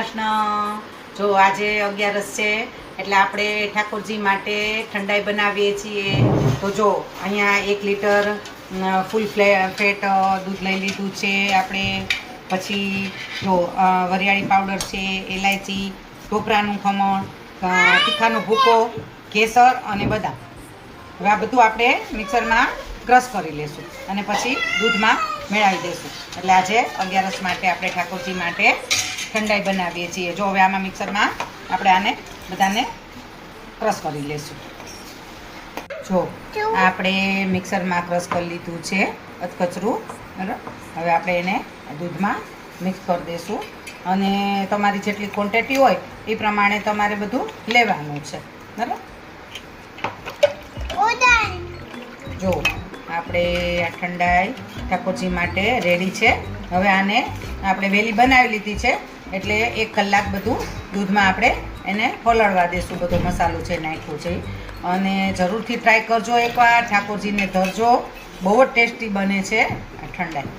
કૃષ્ણ। જો આજે 11 છે એટલે આપણે ઠાકોરજી માટે ઠંડાઈ બનાવીએ છીએ। તો જો અહીંયા 1 લીટર ફૂલ ફેટ દૂધ લઈ લીધું છે આપણે। પછી જો વરિયાળી પાવડર છે, એલાયચી, ઢોકળાનું ખમણ, તીખાનો ભૂકો, કેસર અને બદામ। હવે આ બધું આપણે મિક્સરમાં ક્રશ કરી લેશું અને પછી દૂધમાં મેળવી દઈશું। એટલે આજે 11 માટે આપણે ઠાકોરજી માટે ઠંડાઈ બનાવીએ છીએ। જો હવે આમાં મિક્સરમાં આપણે આને બધાને ક્રશ કરી લેશું। જો આપણે મિક્સરમાં ક્રશ કરી લીધું છે અધકચરું, બરાબર। હવે આપણે એને દૂધમાં મિક્સ કરી દઈશું અને તમારી જેટલી ક્વોન્ટિટી હોય એ પ્રમાણે તમારે બધું લેવાનું છે, બરાબર। જો આપણે આ ઠંડાઈ ઠાકોરજી માટે રેડી છે। હવે આને આપણે વહેલી બનાવી લીધી છે એટલે 1 કલાક બધું દૂધમાં આપણે એને પલળવા દઈશું। બધો મસાલો છે નાખ્યો છે અને જરૂરથી ટ્રાય કરજો એકવાર, ઠાકોરજીને ધરજો, બહુ જ ટેસ્ટી બને છે આ ઠંડાઈ।